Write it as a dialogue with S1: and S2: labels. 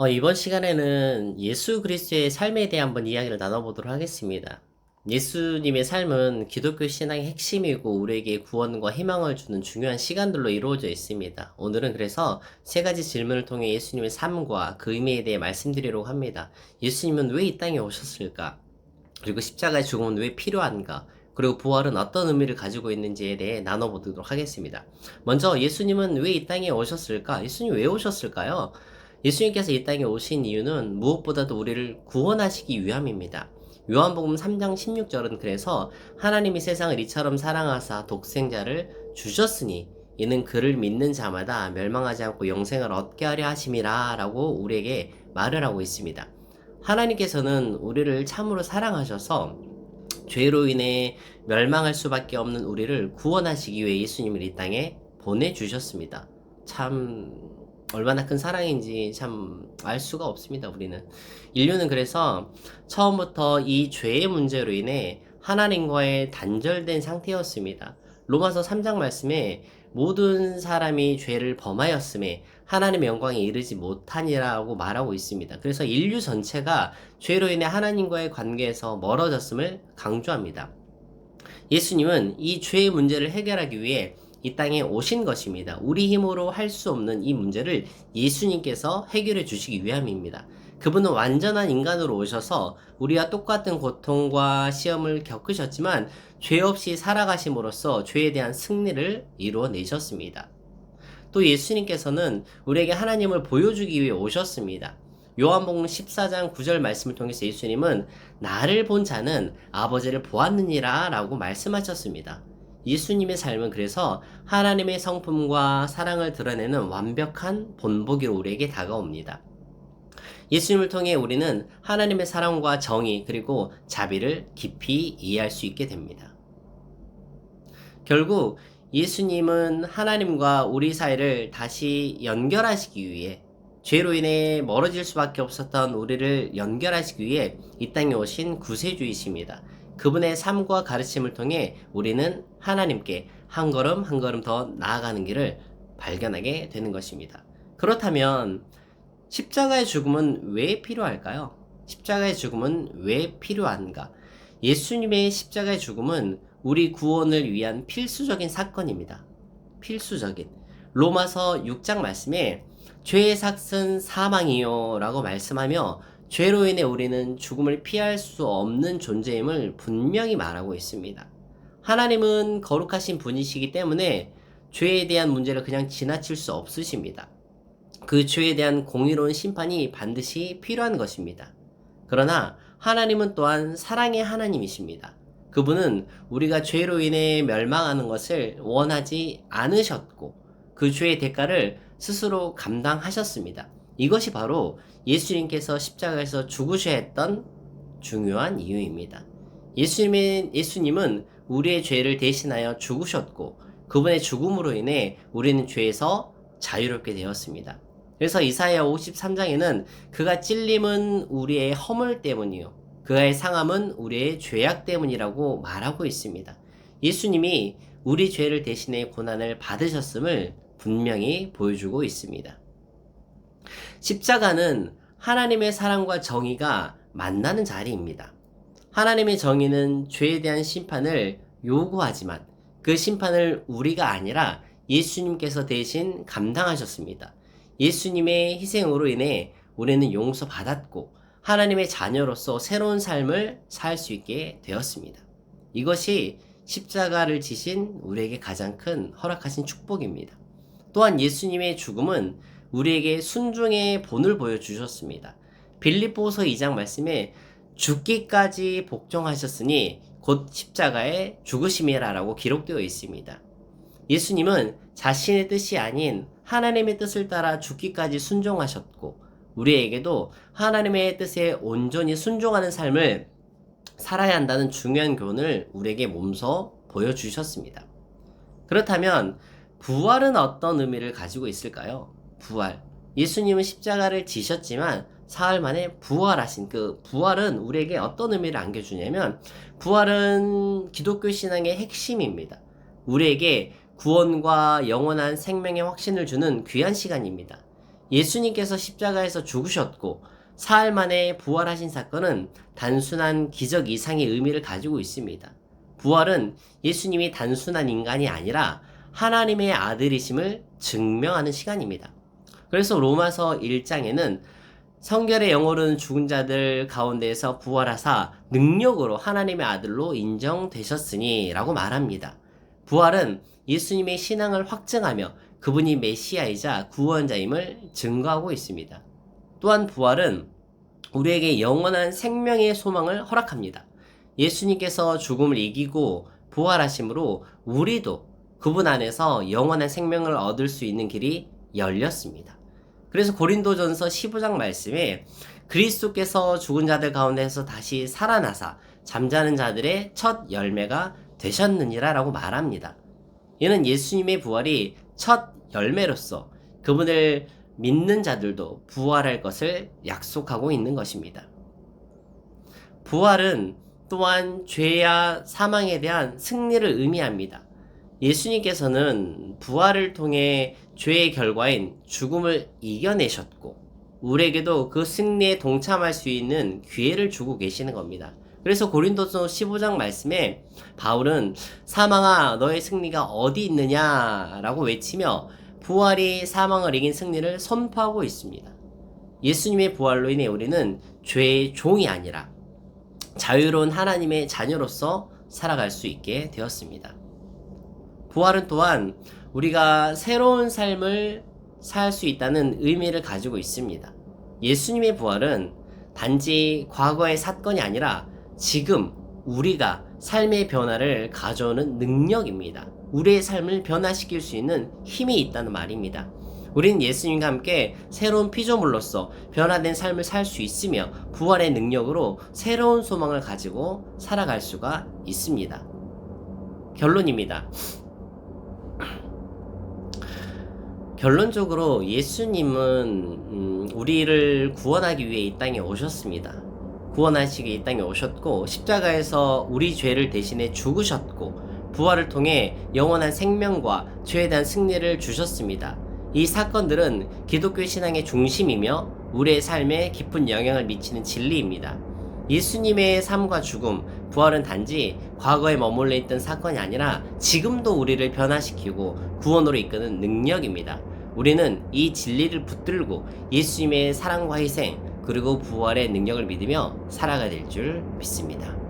S1: 이번 시간에는 예수 그리스도의 삶에 대해 한번 이야기를 나눠보도록 하겠습니다. 예수님의 삶은 기독교 신앙의 핵심이고 우리에게 구원과 희망을 주는 중요한 시간들로 이루어져 있습니다. 오늘은 그래서 세 가지 질문을 통해 예수님의 삶과 그 의미에 대해 말씀드리려고 합니다. 예수님은 왜 이 땅에 오셨을까? 그리고 십자가의 죽음은 왜 필요한가? 그리고 부활은 어떤 의미를 가지고 있는지에 대해 나눠보도록 하겠습니다. 먼저 예수님은 왜 이 땅에 오셨을까? 예수님 왜 오셨을까요? 예수님께서 이 땅에 오신 이유는 무엇보다도 우리를 구원하시기 위함입니다. 요한복음 3장 16절은 그래서 하나님이 세상을 이처럼 사랑하사 독생자를 주셨으니 이는 그를 믿는 자마다 멸망하지 않고 영생을 얻게 하려 하심이라 라고 우리에게 말을 하고 있습니다. 하나님께서는 우리를 참으로 사랑하셔서 죄로 인해 멸망할 수밖에 없는 우리를 구원하시기 위해 예수님을 이 땅에 보내주셨습니다. 참 얼마나 큰 사랑인지 참 알 수가 없습니다. 우리는 인류는 그래서 처음부터 이 죄의 문제로 인해 하나님과의 단절된 상태였습니다. 로마서 3장 말씀에 모든 사람이 죄를 범하였음에 하나님의 영광에 이르지 못하니라고 말하고 있습니다. 그래서 인류 전체가 죄로 인해 하나님과의 관계에서 멀어졌음을 강조합니다. 예수님은 이 죄의 문제를 해결하기 위해 이 땅에 오신 것입니다. 우리 힘으로 할 수 없는 이 문제를 예수님께서 해결해 주시기 위함입니다. 그분은 완전한 인간으로 오셔서 우리와 똑같은 고통과 시험을 겪으셨지만 죄 없이 살아가심으로써 죄에 대한 승리를 이루어내셨습니다. 또 예수님께서는 우리에게 하나님을 보여주기 위해 오셨습니다. 요한복음 14장 9절 말씀을 통해서 예수님은 나를 본 자는 아버지를 보았느니라 라고 말씀하셨습니다. 예수님의 삶은 그래서 하나님의 성품과 사랑을 드러내는 완벽한 본보기로 우리에게 다가옵니다. 예수님을 통해 우리는 하나님의 사랑과 정의 그리고 자비를 깊이 이해할 수 있게 됩니다. 결국 예수님은 하나님과 우리 사이를 다시 연결하시기 위해 죄로 인해 멀어질 수밖에 없었던 우리를 연결하시기 위해 이 땅에 오신 구세주이십니다. 그분의 삶과 가르침을 통해 우리는 하나님께 한 걸음 한 걸음 더 나아가는 길을 발견하게 되는 것입니다. 그렇다면 십자가의 죽음은 왜 필요할까요? 십자가의 죽음은 왜 필요한가? 예수님의 십자가의 죽음은 우리 구원을 위한 필수적인 사건입니다. 필수적인. 로마서 6장 말씀에 죄의 삭은 사망이요 라고 말씀하며 죄로 인해 우리는 죽음을 피할 수 없는 존재임을 분명히 말하고 있습니다. 하나님은 거룩하신 분이시기 때문에 죄에 대한 문제를 그냥 지나칠 수 없으십니다. 그 죄에 대한 공의로운 심판이 반드시 필요한 것입니다. 그러나 하나님은 또한 사랑의 하나님이십니다. 그분은 우리가 죄로 인해 멸망하는 것을 원하지 않으셨고 그 죄의 대가를 스스로 감당하셨습니다. 이것이 바로 예수님께서 십자가에서 죽으셔야 했던 중요한 이유입니다. 예수님은 우리의 죄를 대신하여 죽으셨고 그분의 죽음으로 인해 우리는 죄에서 자유롭게 되었습니다. 그래서 이사야 53장에는 그가 찔림은 우리의 허물 때문이요 그의 상함은 우리의 죄악 때문이라고 말하고 있습니다. 예수님이 우리 죄를 대신해 고난을 받으셨음을 분명히 보여주고 있습니다. 십자가는 하나님의 사랑과 정의가 만나는 자리입니다. 하나님의 정의는 죄에 대한 심판을 요구하지만 그 심판을 우리가 아니라 예수님께서 대신 감당하셨습니다. 예수님의 희생으로 인해 우리는 용서받았고 하나님의 자녀로서 새로운 삶을 살 수 있게 되었습니다. 이것이 십자가를 지신 우리에게 가장 큰 허락하신 축복입니다. 또한 예수님의 죽음은 우리에게 순종의 본을 보여주셨습니다. 빌립보서 2장 말씀에 죽기까지 복종하셨으니 곧 십자가에 죽으심이라라고 기록되어 있습니다. 예수님은 자신의 뜻이 아닌 하나님의 뜻을 따라 죽기까지 순종하셨고 우리에게도 하나님의 뜻에 온전히 순종하는 삶을 살아야 한다는 중요한 교훈을 우리에게 몸소 보여주셨습니다. 그렇다면 부활은 어떤 의미를 가지고 있을까요? 부활. 예수님은 십자가를 지셨지만 사흘 만에 부활하신 그 부활은 우리에게 어떤 의미를 안겨주냐면 부활은 기독교 신앙의 핵심입니다. 우리에게 구원과 영원한 생명의 확신을 주는 귀한 시간입니다. 예수님께서 십자가에서 죽으셨고 사흘 만에 부활하신 사건은 단순한 기적 이상의 의미를 가지고 있습니다. 부활은 예수님이 단순한 인간이 아니라 하나님의 아들이심을 증명하는 시간입니다. 그래서 로마서 1장에는 성결의 영혼은 죽은 자들 가운데에서 부활하사 능력으로 하나님의 아들로 인정되셨으니 라고 말합니다. 부활은 예수님의 신앙을 확증하며 그분이 메시아이자 구원자임을 증거하고 있습니다. 또한 부활은 우리에게 영원한 생명의 소망을 허락합니다. 예수님께서 죽음을 이기고 부활하심으로 우리도 그분 안에서 영원한 생명을 얻을 수 있는 길이 열렸습니다. 그래서 고린도전서 15장 말씀에 그리스도께서 죽은 자들 가운데서 다시 살아나사 잠자는 자들의 첫 열매가 되셨느니라 라고 말합니다. 이는 예수님의 부활이 첫 열매로서 그분을 믿는 자들도 부활할 것을 약속하고 있는 것입니다. 부활은 또한 죄와 사망에 대한 승리를 의미합니다. 예수님께서는 부활을 통해 죄의 결과인 죽음을 이겨내셨고 우리에게도 그 승리에 동참할 수 있는 기회를 주고 계시는 겁니다. 그래서 고린도서 15장 말씀에 바울은 사망아 너의 승리가 어디 있느냐라고 외치며 부활이 사망을 이긴 승리를 선포하고 있습니다. 예수님의 부활로 인해 우리는 죄의 종이 아니라 자유로운 하나님의 자녀로서 살아갈 수 있게 되었습니다. 부활은 또한 우리가 새로운 삶을 살 수 있다는 의미를 가지고 있습니다. 예수님의 부활은 단지 과거의 사건이 아니라 지금 우리가 삶의 변화를 가져오는 능력입니다. 우리의 삶을 변화시킬 수 있는 힘이 있다는 말입니다. 우리는 예수님과 함께 새로운 피조물로서 변화된 삶을 살 수 있으며 부활의 능력으로 새로운 소망을 가지고 살아갈 수가 있습니다. 결론입니다. 결론적으로 예수님은 우리를 구원하기 위해 이 땅에 오셨습니다. 구원하시기 이 땅에 오셨고 십자가에서 우리 죄를 대신해 죽으셨고 부활을 통해 영원한 생명과 죄에 대한 승리를 주셨습니다. 이 사건들은 기독교 신앙의 중심이며 우리의 삶에 깊은 영향을 미치는 진리입니다. 예수님의 삶과 죽음, 부활은 단지 과거에 머물러 있던 사건이 아니라 지금도 우리를 변화시키고 구원으로 이끄는 능력입니다. 우리는 이 진리를 붙들고 예수님의 사랑과 희생 그리고 부활의 능력을 믿으며 살아가야 될 줄 믿습니다.